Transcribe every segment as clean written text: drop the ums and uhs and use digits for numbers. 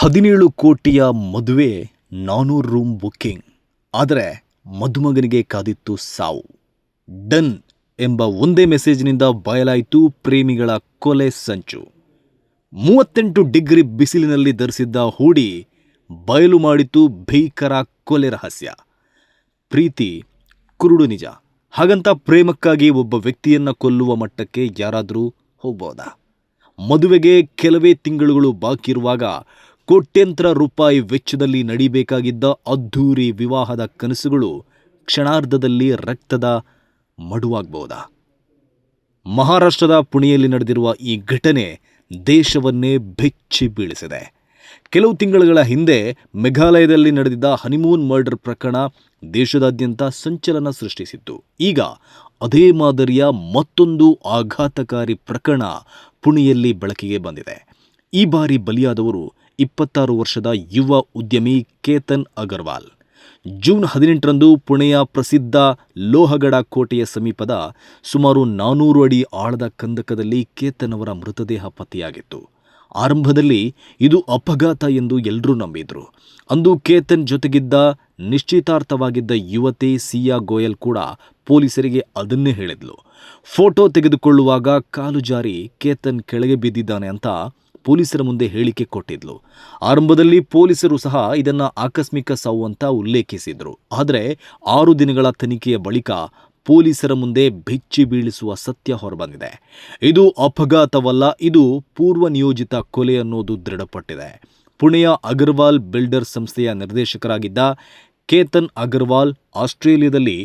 17 ಕೋಟಿಯ ಮದುವೆ, 400 room booking. ಆದರೆ ಮದುಮಗನಿಗೆ ಕಾದಿತ್ತು ಸಾವು. ಡನ್ ಎಂಬ ಒಂದೇ ಮೆಸೇಜ್ನಿಂದ ಬಯಲಾಯಿತು ಪ್ರೇಮಿಗಳ ಕೊಲೆ ಸಂಚು. 38 ಡಿಗ್ರಿ ಬಿಸಿಲಿನಲ್ಲಿ ಧರಿಸಿದ್ದ ಹೂಡಿ ಬಯಲು ಮಾಡಿತು ಭೀಕರ ಕೊಲೆ ರಹಸ್ಯ. ಪ್ರೀತಿ ಕುರುಡು ನಿಜ. ಹಾಗಂತ ಪ್ರೇಮಕ್ಕಾಗಿ ಒಬ್ಬ ವ್ಯಕ್ತಿಯನ್ನು ಕೊಲ್ಲುವ ಮಟ್ಟಕ್ಕೆ ಯಾರಾದರೂ ಹೋಗ್ಬೋದಾ? ಮದುವೆಗೆ ಕೆಲವೇ ತಿಂಗಳುಗಳು ಬಾಕಿ ಇರುವಾಗ ಕೋಟ್ಯಂತರ ರೂಪಾಯಿ ವೆಚ್ಚದಲ್ಲಿ ನಡಿಬೇಕಾಗಿದ್ದ ಅದ್ಧೂರಿ ವಿವಾಹದ ಕನಸುಗಳು ಕ್ಷಣಾರ್ಧದಲ್ಲಿ ರಕ್ತದ ಮಡುವಾಗಬಹುದಾ? ಮಹಾರಾಷ್ಟ್ರದ ಪುಣೆಯಲ್ಲಿ ನಡೆದಿರುವ ಈ ಘಟನೆ ದೇಶವನ್ನೇ ಬೆಚ್ಚಿ ಬೀಳಿಸಿದೆ. ಕೆಲವು ತಿಂಗಳುಗಳ ಹಿಂದೆ ಮೇಘಾಲಯದಲ್ಲಿ ನಡೆದಿದ್ದ ಹನಿಮೂನ್ ಮರ್ಡರ್ ಪ್ರಕರಣ ದೇಶದಾದ್ಯಂತ ಸಂಚಲನ ಸೃಷ್ಟಿಸಿತ್ತು. ಈಗ ಅದೇ ಮಾದರಿಯ ಮತ್ತೊಂದು ಆಘಾತಕಾರಿ ಪ್ರಕರಣ ಪುಣೆಯಲ್ಲಿ ಬೆಳಕಿಗೆ ಬಂದಿದೆ. ಈ ಬಾರಿ ಬಲಿಯಾದವರು 26 ವರ್ಷದ ಯುವ ಉದ್ಯಮಿ ಕೇತನ್ ಅಗರ್ವಾಲ್. ಜೂನ್ 18ರಂದು ಪುಣೆಯ ಪ್ರಸಿದ್ಧ ಲೋಹಗಢ ಕೋಟೆಯ ಸಮೀಪದ ಸುಮಾರು 400 ಅಡಿ ಆಳದ ಕಂದಕದಲ್ಲಿ ಕೇತನ್ ಅವರ ಮೃತದೇಹ ಪತ್ತೆಯಾಗಿತ್ತು. ಆರಂಭದಲ್ಲಿ ಇದು ಅಪಘಾತ ಎಂದು ಎಲ್ಲರೂ ನಂಬಿದ್ರು. ಅಂದು ಕೇತನ್ ಜೊತೆಗಿದ್ದ ನಿಶ್ಚಿತಾರ್ಥವಾಗಿದ್ದ ಯುವತಿ ಸಿಯಾ ಗೋಯಲ್ ಕೂಡ ಪೊಲೀಸರಿಗೆ ಅದನ್ನೇ ಹೇಳಿದ್ಲು. ಫೋಟೋ ತೆಗೆದುಕೊಳ್ಳುವಾಗ ಕಾಲು ಜಾರಿ ಕೇತನ್ ಕೆಳಗೆ ಬಿದ್ದಿದ್ದಾನೆ ಅಂತ ಪೊಲೀಸರ ಮುಂದೆ ಹೇಳಿಕೆ ಕೊಟ್ಟಿದ್ಲು. ಆರಂಭದಲ್ಲಿ ಪೊಲೀಸರು ಸಹ ಇದನ್ನು ಆಕಸ್ಮಿಕ ಸಾವು ಅಂತ ಉಲ್ಲೇಖಿಸಿದ್ರು. ಆದರೆ 6 ದಿನಗಳ ತನಿಖೆಯ ಬಳಿಕ ಪೊಲೀಸರ ಮುಂದೆ ಬೆಚ್ಚಿ ಬೀಳಿಸುವ ಸತ್ಯ ಹೊರಬಂದಿದೆ. ಇದು ಅಪಘಾತವಲ್ಲ, ಇದು ಪೂರ್ವ ನಿಯೋಜಿತ ಕೊಲೆ ಅನ್ನೋದು ದೃಢಪಟ್ಟಿದೆ. ಪುಣೆಯ ಅಗರ್ವಾಲ್ ಬಿಲ್ಡರ್ ಸಂಸ್ಥೆಯ ನಿರ್ದೇಶಕರಾಗಿದ್ದ ಕೇತನ್ ಅಗರ್ವಾಲ್ ಆಸ್ಟ್ರೇಲಿಯಾದಲ್ಲಿ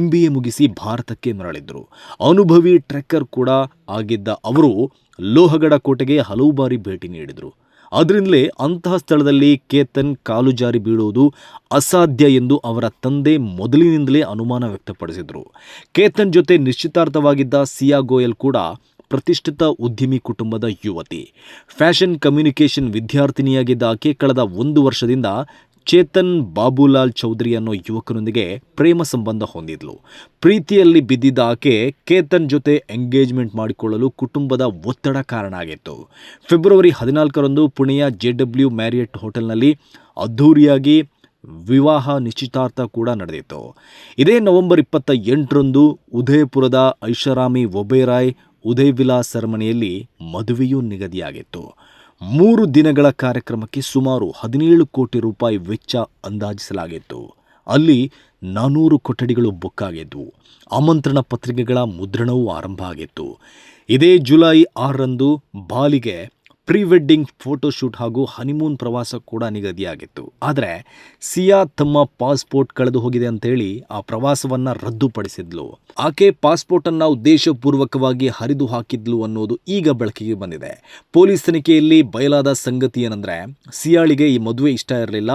MBA ಮುಗಿಸಿ ಭಾರತಕ್ಕೆ ಮರಳಿದ್ರು. ಅನುಭವಿ ಟ್ರೆಕ್ಕರ್ ಕೂಡ ಆಗಿದ್ದ ಅವರು ಲೋಹಗಢ ಕೋಟೆಗೆ ಹಲವು ಬಾರಿ ಭೇಟಿ ನೀಡಿದರು. ಅದರಿಂದಲೇ ಅಂತಹ ಸ್ಥಳದಲ್ಲಿ ಕೇತನ್ ಕಾಲು ಜಾರಿ ಬೀಳುವುದು ಅಸಾಧ್ಯ ಎಂದು ಅವರ ತಂದೆ ಮೊದಲಿನಿಂದಲೇ ಅನುಮಾನ ವ್ಯಕ್ತಪಡಿಸಿದರು. ಕೇತನ್ ಜೊತೆ ನಿಶ್ಚಿತಾರ್ಥವಾಗಿದ್ದ ಸಿಯಾ ಗೋಯಲ್ ಕೂಡ ಪ್ರತಿಷ್ಠಿತ ಉದ್ಯಮಿ ಕುಟುಂಬದ ಯುವತಿ. ಫ್ಯಾಷನ್ ಕಮ್ಯುನಿಕೇಷನ್ ವಿದ್ಯಾರ್ಥಿನಿಯಾಗಿದ್ದ ಆಕೆ ಕಳೆದ 1 ವರ್ಷದಿಂದ ಚೇತನ್ ಬಾಬುಲಾಲ್ ಚೌಧರಿ ಅನ್ನೋ ಯುವಕನೊಂದಿಗೆ ಪ್ರೇಮ ಸಂಬಂಧ ಹೊಂದಿದ್ಲು. ಪ್ರೀತಿಯಲ್ಲಿ ಬಿದ್ದಿದ್ದ ಆಕೆ ಕೇತನ್ ಜೊತೆ ಎಂಗೇಜ್ಮೆಂಟ್ ಮಾಡಿಕೊಳ್ಳಲು ಕುಟುಂಬದ ಒತ್ತಡ ಕಾರಣ ಆಗಿತ್ತು. ಫೆಬ್ರವರಿ 14ರಂದು ಪುಣೆಯ JW ಮ್ಯಾರಿಯಟ್ ಹೋಟೆಲ್ನಲ್ಲಿ ಅದ್ಧೂರಿಯಾಗಿ ವಿವಾಹ ನಿಶ್ಚಿತಾರ್ಥ ಕೂಡ ನಡೆದಿತ್ತು. ಇದೇ ನವೆಂಬರ್ 28ರಂದು ಉದಯಪುರದ ಐಷಾರಾಮಿ ಒಬೇರಾಯ್ ಉದಯ್ ವಿಲಾಸ್ ಸೆರೆಮನೆಯಲ್ಲಿ ಮದುವೆಯೂ ನಿಗದಿಯಾಗಿತ್ತು. 3 ದಿನಗಳ ಕಾರ್ಯಕ್ರಮಕ್ಕೆ ಸುಮಾರು 17 ಕೋಟಿ ರೂಪಾಯಿ ವೆಚ್ಚ ಅಂದಾಜಿಸಲಾಗಿತ್ತು. ಅಲ್ಲಿ 400 ಕೊಠಡಿಗಳು ಬುಕ್ ಆಗಿದ್ವು. ಆಮಂತ್ರಣ ಪತ್ರಿಕೆಗಳ ಮುದ್ರಣವೂ ಆರಂಭ ಆಗಿತ್ತು. ಇದೇ ಜುಲೈ 6ರಂದು ಬಾಲಿಗೆ ಪ್ರೀ ವೆಡ್ಡಿಂಗ್ ಫೋಟೋಶೂಟ್ ಹಾಗೂ ಹನಿಮೂನ್ ಪ್ರವಾಸ ಕೂಡ ನಿಗದಿಯಾಗಿತ್ತು. ಆದರೆ ಸಿಯಾ ತಮ್ಮ ಪಾಸ್ಪೋರ್ಟ್ ಕಳೆದು ಹೋಗಿದೆ ಅಂತೇಳಿ ಆ ಪ್ರವಾಸವನ್ನು ರದ್ದುಪಡಿಸಿದ್ಲು. ಆಕೆ ಪಾಸ್ಪೋರ್ಟನ್ನು ಉದ್ದೇಶಪೂರ್ವಕವಾಗಿ ಹರಿದು ಹಾಕಿದ್ಲು ಅನ್ನೋದು ಈಗ ಬೆಳಕಿಗೆ ಬಂದಿದೆ. ಪೊಲೀಸ್ ತನಿಖೆಯಲ್ಲಿ ಬಯಲಾದ ಸಂಗತಿ ಏನಂದ್ರೆ, ಸಿಯಾಳಿಗೆ ಈ ಮದುವೆ ಇಷ್ಟ ಇರಲಿಲ್ಲ.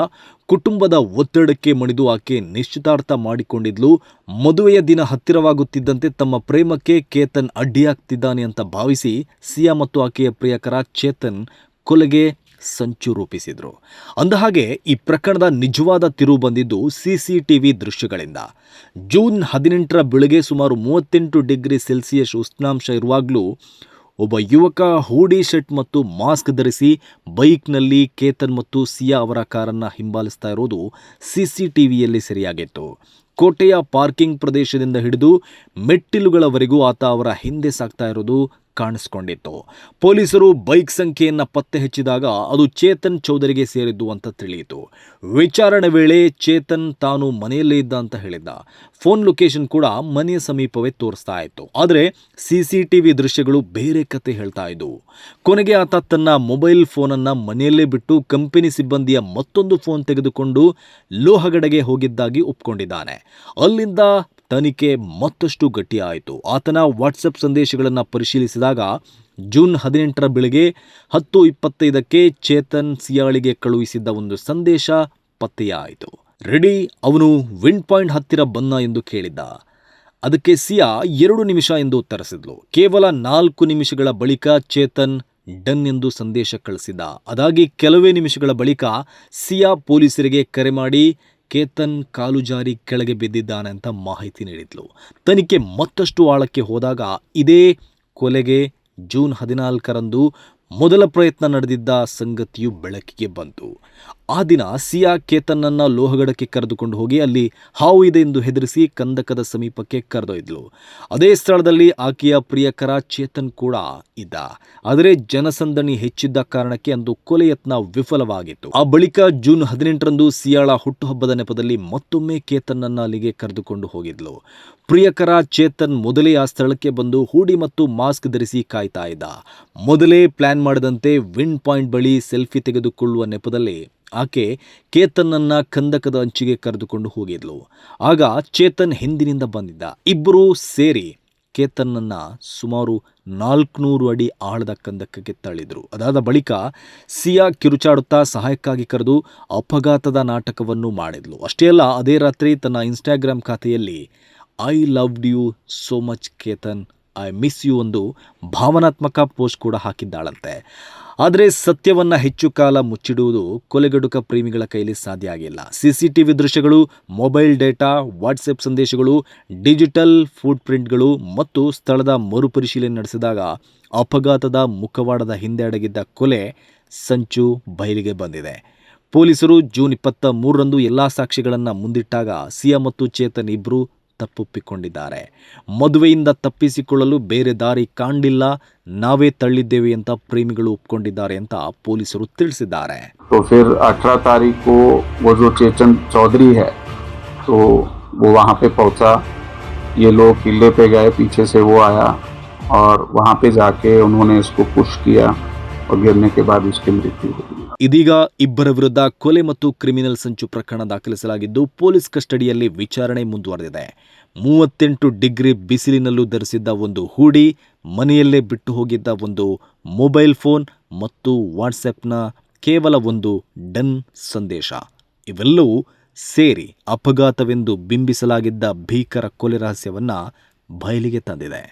ಕುಟುಂಬದ ಒತ್ತಡಕ್ಕೆ ಮಣಿದು ಆಕೆ ನಿಶ್ಚಿತಾರ್ಥ ಮಾಡಿಕೊಂಡಿದ್ಲು. ಮದುವೆಯ ದಿನ ಹತ್ತಿರವಾಗುತ್ತಿದ್ದಂತೆ ತಮ್ಮ ಪ್ರೇಮಕ್ಕೆ ಕೇತನ್ ಅಡ್ಡಿಯಾಗ್ತಿದ್ದಾನೆ ಅಂತ ಭಾವಿಸಿ ಸಿಯಾ ಮತ್ತು ಆಕೆಯ ಪ್ರಿಯಕರ ಚೇತನ್ ಕೊಲೆಗೆ ಸಂಚು ರೂಪಿಸಿದ್ರು. ಅಂದಹಾಗೆ ಈ ಪ್ರಕರಣದ ನಿಜವಾದ ತಿರುವು ಬಂದಿದ್ದು CCTV ದೃಶ್ಯಗಳಿಂದ. ಜೂನ್ 18ರ ಬೆಳಗ್ಗೆ ಸುಮಾರು 38 ಡಿಗ್ರಿ ಸೆಲ್ಸಿಯಸ್ ಉಷ್ಣಾಂಶ ಇರುವಾಗಲೂ ಒಬ್ಬ ಯುವಕ ಹೂಡಿ ಶರ್ಟ್ ಮತ್ತು ಮಾಸ್ಕ್ ಧರಿಸಿ ಬೈಕ್ನಲ್ಲಿ ಕೇತನ್ ಮತ್ತು ಸಿಯಾ ಅವರ ಕಾರನ್ನು ಹಿಂಬಾಲಿಸ್ತಾ ಇರೋದು CCTVಯಲ್ಲಿ ಸೆರೆಯಾಗಿತ್ತು. ಕೋಟೆಯ ಪಾರ್ಕಿಂಗ್ ಪ್ರದೇಶದಿಂದ ಹಿಡಿದು ಮೆಟ್ಟಿಲುಗಳವರೆಗೂ ಆತ ಅವರ ಹಿಂದೆ ಸಾಗ್ತಾ ಇರೋದು ಕಾಣಿಸ್ಕೊಂಡಿತ್ತು. ಪೊಲೀಸರು ಬೈಕ್ ಸಂಖ್ಯೆಯನ್ನು ಪತ್ತೆ ಹಚ್ಚಿದಾಗ ಅದು ಚೇತನ್ ಚೌಧರಿಗೆ ಸೇರಿದ್ದು ಅಂತ ತಿಳಿಯಿತು. ವಿಚಾರಣೆ ವೇಳೆ ಚೇತನ್ ತಾನು ಮನೆಯಲ್ಲೇ ಇದ್ದ ಅಂತ ಹೇಳಿದ್ದ. ಫೋನ್ ಲೊಕೇಶನ್ ಕೂಡ ಮನೆಯ ಸಮೀಪವೇ ತೋರಿಸ್ತಾ ಇತ್ತು. ಆದರೆ CCTV ದೃಶ್ಯಗಳು ಬೇರೆ ಕತೆ ಹೇಳ್ತಾ ಇದ್ವು. ಕೊನೆಗೆ ಆತ ತನ್ನ ಮೊಬೈಲ್ ಫೋನನ್ನು ಮನೆಯಲ್ಲೇ ಬಿಟ್ಟು ಕಂಪನಿ ಸಿಬ್ಬಂದಿಯ ಮತ್ತೊಂದು ಫೋನ್ ತೆಗೆದುಕೊಂಡು ಲೋಹಗಡೆಗೆ ಹೋಗಿದ್ದಾಗಿ ಒಪ್ಕೊಂಡಿದ್ದಾನೆ. ಅಲ್ಲಿಂದ ತನಿಖೆ ಮತ್ತಷ್ಟು ಗಟ್ಟಿಯಾಯಿತು. ಆತನ ವಾಟ್ಸಪ್ ಸಂದೇಶಗಳನ್ನು ಪರಿಶೀಲಿಸಿದಾಗ ಜೂನ್ 18ರ ಬೆಳಗ್ಗೆ 10:25ಕ್ಕೆ ಚೇತನ್ ಸಿಯಾಳಿಗೆ ಕಳುಹಿಸಿದ್ದ ಒಂದು ಸಂದೇಶ ಪತ್ತೆಯಾಯಿತು. ರೆಡಿ, ಅವನು ವಿಂಡ್ ಪಾಯಿಂಟ್ ಹತ್ತಿರ ಬನ್ನ ಎಂದು ಕೇಳಿದ್ದ. ಅದಕ್ಕೆ ಸಿಯಾ 2 ನಿಮಿಷ ಎಂದು ಉತ್ತರಿಸಿದ್ಲು. ಕೇವಲ 4 ನಿಮಿಷಗಳ ಬಳಿಕ ಚೇತನ್ ಡನ್ ಎಂದು ಸಂದೇಶ ಕಳಿಸಿದ್ದ. ಅದಾಗಿ ಕೆಲವೇ ನಿಮಿಷಗಳ ಬಳಿಕ ಸಿಯಾ ಪೊಲೀಸರಿಗೆ ಕರೆ ಮಾಡಿ ಕೇತನ್ ಕಾಲು ಜಾರಿ ಕೆಳಗೆ ಬಿದ್ದಿದ್ದಾನೆ ಅಂತ ಮಾಹಿತಿ ನೀಡಿದ್ಲು. ತನಿಖೆ ಮತ್ತಷ್ಟು ಆಳಕ್ಕೆ ಹೋದಾಗ ಇದೇ ಕೊಲೆಗೆ ಜೂನ್ 14ರಂದು ಮೊದಲ ಪ್ರಯತ್ನ ನಡೆದಿದ್ದ ಸಂಗತಿಯು ಬೆಳಕಿಗೆ ಬಂತು. ಆ ದಿನ ಸಿಯಾ ಕೇತನ್ನನ್ನ ಲೋಹಗಡಕ್ಕೆ ಕರೆದುಕೊಂಡು ಹೋಗಿ ಅಲ್ಲಿ ಹಾವು ಇದೆ ಎಂದು ಹೆದರಿಸಿ ಕಂದಕದ ಸಮೀಪಕ್ಕೆ ಕರೆದೊಯ್ದಳು. ಅದೇ ಸ್ಥಳದಲ್ಲಿ ಆಕೆಯ ಪ್ರಿಯಕರ ಚೇತನ್ ಕೂಡ ಇದ್ದ. ಆದರೆ ಜನಸಂದಣಿ ಹೆಚ್ಚಿದ್ದ ಕಾರಣಕ್ಕೆ ಅಂದು ಕೊಲೆ ಯತ್ನ ವಿಫಲವಾಗಿತ್ತು. ಆ ಬಳಿಕ ಜೂನ್ 18ರಂದು ಸಿಯಾಳ ಹುಟ್ಟುಹಬ್ಬದ ನೆಪದಲ್ಲಿ ಮತ್ತೊಮ್ಮೆ ಕೇತನ್ನನ್ನ ಅಲ್ಲಿಗೆ ಕರೆದುಕೊಂಡು ಹೋಗಿದ್ಲು. ಪ್ರಿಯಕರ ಚೇತನ್ ಮೊದಲೇ ಆ ಸ್ಥಳಕ್ಕೆ ಬಂದು ಹೂಡಿ ಮತ್ತು ಮಾಸ್ಕ್ ಧರಿಸಿ ಕಾಯ್ತಾ ಇದ್ದ. ಮೊದಲೇ ಪ್ಲಾನ್ ಮಾಡದಂತೆ ವಿಂಡ್ ಪಾಯಿಂಟ್ ಬಳಿ ಸೆಲ್ಫಿ ತೆಗೆದುಕೊಳ್ಳುವ ನೆಪದಲ್ಲಿ ಆಕೆ ಕೇತನ್ನನ್ನ ಕಂದಕದ ಅಂಚಿಗೆ ಕರೆದುಕೊಂಡು ಹೋಗಿದ್ಲು. ಆಗ ಚೇತನ್ ಹಿಂದಿನಿಂದ ಬಂದಿದ್ದ. ಇಬ್ಬರೂ ಸೇರಿ ಕೇತನ್ನನ್ನ ಸುಮಾರು 400 ಅಡಿ ಆಳದ ಕಂದಕಕ್ಕೆ ತಳ್ಳಿದ್ರು. ಅದಾದ ಬಳಿಕ ಸಿಯಾ ಕಿರುಚಾಡುತ್ತಾ ಸಹಾಯಕ್ಕಾಗಿ ಕರೆದು ಅಪಘಾತದ ನಾಟಕವನ್ನು ಮಾಡಿದ್ಲು. ಅಷ್ಟೇ ಅಲ್ಲ, ಅದೇ ರಾತ್ರಿ ತನ್ನ ಇನ್ಸ್ಟಾಗ್ರಾಮ್ ಖಾತೆಯಲ್ಲಿ I loved you so much Ketan, I miss you ಒಂದು ಭಾವನಾತ್ಮಕ ಪೋಸ್ಟ್ ಕೂಡ ಹಾಕಿದ್ದಾಳಂತೆ. ಆದರೆ ಸತ್ಯವನ್ನು ಹೆಚ್ಚು ಕಾಲ ಮುಚ್ಚಿಡುವುದು ಕೊಲೆಗಡುಕ ಪ್ರೇಮಿಗಳ ಕೈಲಿ ಸಾಧ್ಯ ಆಗಿಲ್ಲ. CCTV ದೃಶ್ಯಗಳು, ಮೊಬೈಲ್ ಡೇಟಾ, ವಾಟ್ಸಪ್ ಸಂದೇಶಗಳು, ಡಿಜಿಟಲ್ ಫುಟ್ ಪ್ರಿಂಟ್ಗಳು ಮತ್ತು ಸ್ಥಳದ ಮರುಪರಿಶೀಲನೆ ನಡೆಸಿದಾಗ ಅಪಘಾತದ ಮುಖವಾಡದ ಹಿಂದೆ ಅಡಗಿದ್ದ ಕೊಲೆ ಸಂಚು ಬಯಲಿಗೆ ಬಂದಿದೆ. ಪೊಲೀಸರು ಜೂನ್ 23ರಂದು ಎಲ್ಲ ಸಾಕ್ಷಿಗಳನ್ನು ಮುಂದಿಟ್ಟಾಗ ಸಿಯಾ ಮತ್ತು ಚೇತನ್ ಇಬ್ಬರು ತಪ್ಪೊಪ್ಪಿಕೊಂಡಿದ್ದಾರೆ. ಮದುವೆಯಿಂದ ತಪ್ಪಿಸಿಕೊಳ್ಳಲು ಬೇರೆ ದಾರಿ ಕಾಣಿಲ್ಲ, ನಾವೇ ತಳ್ಳಿದ್ದೇವೆ ಅಂತ ಪ್ರೇಮಿಗಳು ಒಪ್ಪಿಕೊಂಡಿದ್ದಾರೆ ಅಂತ ಪೊಲೀಸರು ತಿಳಿಸಿದ್ದಾರೆ. तो फिर 18 तारीख को वो जो चेतन चौधरी है तो वो वहाँ पे पहुँचा. ये लोग किले पे गए, पीछे से वो आया और वहाँ पे जाके उन्होंने इसको पुश किया और गिरने के बाद उसकी मृत्यु हो गई. ಇದೀಗ ಇಬ್ಬರ ವಿರುದ್ಧ ಕೊಲೆ ಮತ್ತು ಕ್ರಿಮಿನಲ್ ಸಂಚು ಪ್ರಕರಣ ದಾಖಲಿಸಲಾಗಿದ್ದು ಪೊಲೀಸ್ ಕಸ್ಟಡಿಯಲ್ಲಿ ವಿಚಾರಣೆ ಮುಂದುವರೆದಿದೆ. 38 ಡಿಗ್ರಿ ಬಿಸಿಲಿನಲ್ಲೂ ಧರಿಸಿದ್ದ ಒಂದು ಹೂಡಿ, ಮನೆಯಲ್ಲೇ ಬಿಟ್ಟು ಹೋಗಿದ್ದ ಒಂದು ಮೊಬೈಲ್ ಫೋನ್ ಮತ್ತು ವಾಟ್ಸಪ್ನ ಕೇವಲ ಒಂದು ಡನ್ ಸಂದೇಶ, ಇವೆಲ್ಲವೂ ಸೇರಿ ಅಪಘಾತವೆಂದು ಬಿಂಬಿಸಲಾಗಿದ್ದ ಭೀಕರ ಕೊಲೆ ರಹಸ್ಯವನ್ನ ಬಯಲಿಗೆ ತಂದಿದೆ.